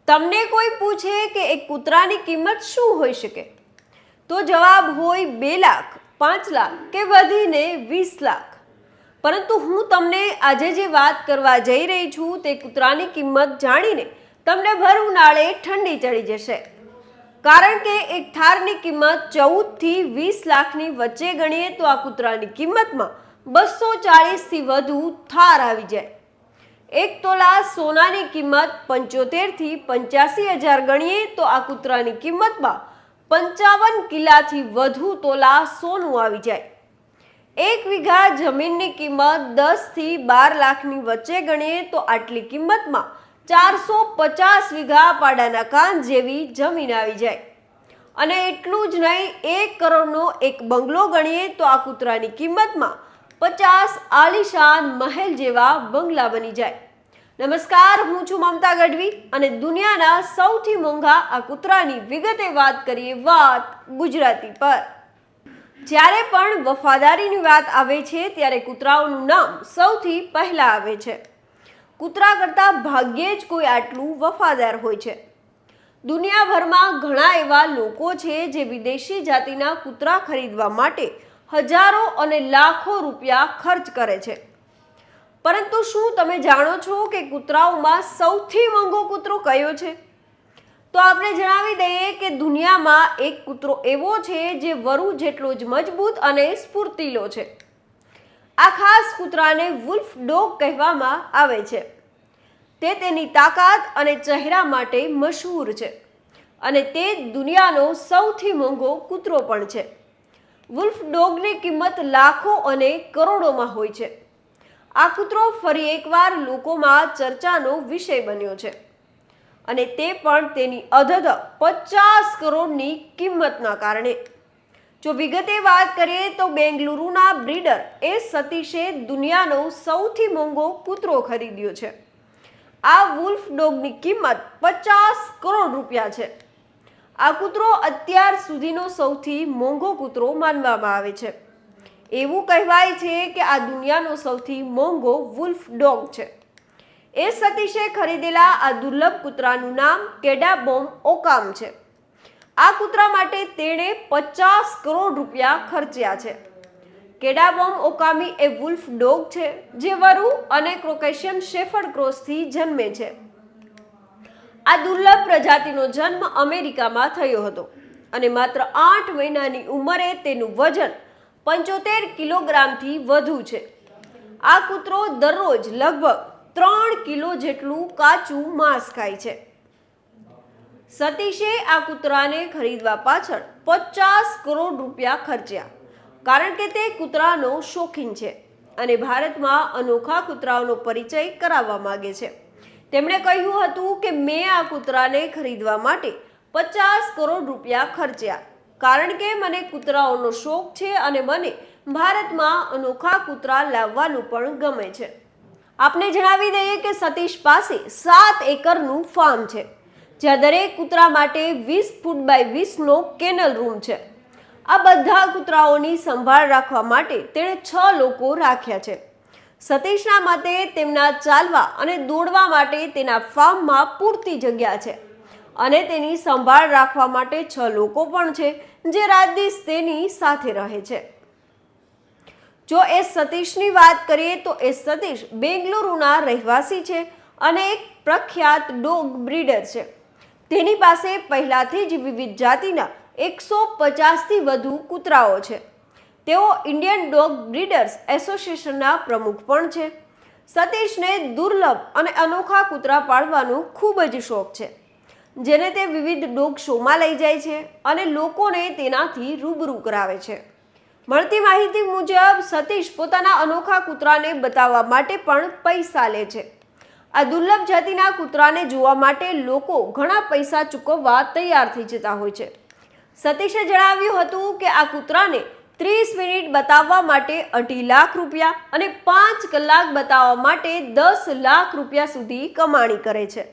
તમને કોઈ પૂછે કે એક કૂતરાની કિંમત શું હોઈ શકે તો જવાબ હોય 2 લાખ, 5 લાખ કે વધીને 20 લાખ. પરંતુ હું તમને આજે જે વાત કરવા જઈ રહી છું તે કૂતરાની કિંમત જાણીને તમને ભર ઉનાળે ઠંડી ચડી જશે. કારણ કે એક થારની કિંમત 14 થી 20 લાખની વચ્ચે ગણીએ તો આ કૂતરાની કિંમતમાં 240 થી વધુ થાર આવી જાય. 1 તોલા સોનાની કિંમત 75 થી 85 હજાર ગણીએ તો આ કૂતરાની કિંમતમાં 55 કિલાથી વધુ તોલા સોનું આવી જાય. 1 વીઘા જમીનની કિંમત 10 થી 12 લાખની વચ્ચે ગણીએ તો આટલી કિંમતમાં 450 વીઘા પાડાના કાન જેવી જમીન આવી જાય. અને એટલું જ નહીં, 1 કરોડનો એક બંગલો ગણીએ તો આ કૂતરાની કિંમતમાં 50 આલીશાન મહેલ જેવા બંગલા બની જાય. નમસ્કાર, હું છું મમતા ગઢવી અને દુનિયાના સૌથી મોંઘા આ કૂતરાની વિગતે વાત કરીએ વાત ગુજરાતી પર. જ્યારે પણ વફાદારીની વાત આવે છે ત્યારે કૂતરાઓનું નામ સૌથી પહેલા આવે છે. કૂતરા કરતાં ભાગ્યે જ કોઈ આટલું વફાદાર હોય છે. દુનિયાભરમાં ઘણા એવા લોકો છે જે વિદેશી જાતિના કૂતરા ખરીદવા માટે હજારો અને લાખો રૂપિયા ખર્ચ કરે છે. પરંતુ શું તમે જાણો છો કે કૂતરાઓમાં સૌથી મોંઘો કૂતરો કયો છે? તો આપણે જણાવી દઈએ કે દુનિયામાં એક કૂતરો એવો છે જે વરુ જેટલો જ મજબૂત અને સ્ફૂર્તિલો છે. આ ખાસ કૂતરાને વુલ્ફ ડોગ કહેવામાં આવે છે. તે તેની તાકાત અને ચહેરા માટે મશહૂર છે અને તે દુનિયાનો સૌથી મોંઘો કૂતરો પણ છે. વુલ્ફ ડોગની કિંમત લાખો અને કરોડોમાં હોય છે. આ કૂતરો ફરી એકવાર લોકોમાં ચર્ચાનો વિષય બન્યો છે અને તે પણ તેની અધધ 50 કરોડની કિંમતના કારણે. જો વિગતે વાત કરીએ તો બેંગલુરુના બ્રીડર એ સતીશે દુનિયાનો સૌથી મોંઘો કૂતરો ખરીદ્યો છે. આ વુલ્ફ ડોગની કિંમત 50 કરોડ રૂપિયા છે. આ કૂતરો અત્યાર સુધીનો સૌથી મોંઘો કૂતરો માનવામાં આવે છે. એવું કહેવાય છે કે આ દુનિયાનો સૌથી મોંઘો વુલ્ફ ડોગ છે. એ સતીશે ખરીદેલા આ દુર્લભ કૂતરાનું નામ કેડાબોમ ઓકામ છે. આ કૂતરા માટે તેણે 50 કરોડ રૂપિયા ખર્ચ્યા છે. કેડાબોમ ઓકામી એ વુલ્ફ ડોગ છે જે વરુ અને ક્રોકેશિયન શેફર્ડ ક્રોસથી જન્મે છે. આ દુર્લભ પ્રજાતિનો જન્મ અમેરિકામાં થયો હતો અને માત્ર 8 મહિનાની ઉંમરે તેનું વજન 75 કિલોગ્રામથી વધુ છે. આ કૂતરો દરરોજ લગભગ 3 કિલો જેટલું કાચું માંસ ખાય છે. સતીશે આ કૂતરાને ખરીદવા પાછળ 50 કરોડ રૂપિયા ખર્ચ્યા કારણ કે તે કૂતરાનો શોખીન છે અને ભારતમાં અનોખા કૂતરાઓનો પરિચય કરાવવા માંગે છે. તેમણે કહ્યું હતું કે મેં આ કૂતરાને ખરીદવા માટે 50 કરોડ રૂપિયા ખર્ચ્યા કારણ કે મને કૂતરાઓનો શોખ છે અને મને ભારતમાં અનોખા કૂતરા લાવવાનું પણ ગમે છે. આપને જણાવી દઈએ કે સતીશ પાસે 7 એકરનું ફાર્મ છે જ્યાં દરેક કૂતરા માટે 20 ફૂટ બાય 20નો કેનલ રૂમ છે. આ બધા કૂતરાઓની સંભાળ રાખવા માટે તેણે 6 લોકો રાખ્યા છે. સતીશના મતે તેમના ચાલવા અને દોડવા માટે તેના ફાર્મમાં પૂરતી જગ્યા છે અને તેની સંભાળ રાખવા માટે 6 લોકો પણ છે જે રાત દિવસ તેની સાથે રહે છે. જો એ સતીશની વાત કરીએ તો એ સતીશ બેંગલુરુના રહેવાસી છે અને એક પ્રખ્યાત ડોગ બ્રીડર છે. તેની પાસે પહેલાથી જ વિવિધ જાતિના 150થી વધુ કૂતરાઓ છે. તેઓ ઇન્ડિયન ડોગ બ્રીડર્સ એસોસિએશનના પ્રમુખ પણ છે. સતીશને દુર્લભ અને અનોખા કૂતરા પાળવાનો ખૂબ જ શોખ છે જેને તે વિવિધ ડોગ શોમાં લઈ જાય છે અને લોકોને તેનાથી રૂબરૂ કરાવે છે. મળતી માહિતી મુજબ સતીશ પોતાના અનોખા કૂતરાને બતાવવા માટે પણ પૈસા લે છે. આ દુર્લભ જાતિના કૂતરાને જોવા માટે લોકો ઘણા પૈસા ચૂકવવા તૈયાર થઈ જતા હોય છે. સતીશે જણાવ્યું હતું કે આ કૂતરાને 30 મિનિટ બતાવવા માટે 2.5 લાખ રૂપિયા અને 5 કલાક બતાવવા માટે 10 લાખ રૂપિયા સુધી કમાણી કરે છે.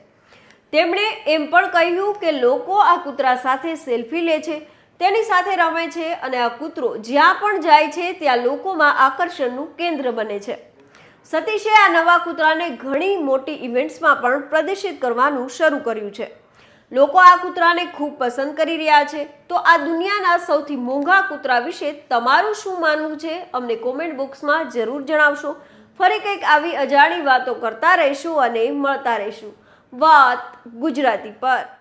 તેમણે એમ પણ કહ્યું કે લોકો આ કૂતરા સાથે સેલ્ફી લે છે, તેની સાથે રમે છે અને આ કૂતરો જ્યાં પણ જાય છે ત્યાં લોકોમાં આકર્ષણનું કેન્દ્ર બને છે. સતીશે આ નવા કૂતરાને ઘણી મોટી ઇવેન્ટ્સમાં પણ પ્રદર્શિત કરવાનું શરૂ કર્યું છે. લોકો આ કૂતરાને ખૂબ પસંદ કરી રહ્યા છે. તો આ દુનિયાના સૌથી મોંઘા કૂતરા વિશે તમારું શું માનવું છે? અમને કોમેન્ટ બોક્સમાં જરૂર જણાવશો. ફરી કંઈક આવી અજાણી વાતો કરતા રહીશું અને મળતા રહીશું વાત ગુજરાતી પર.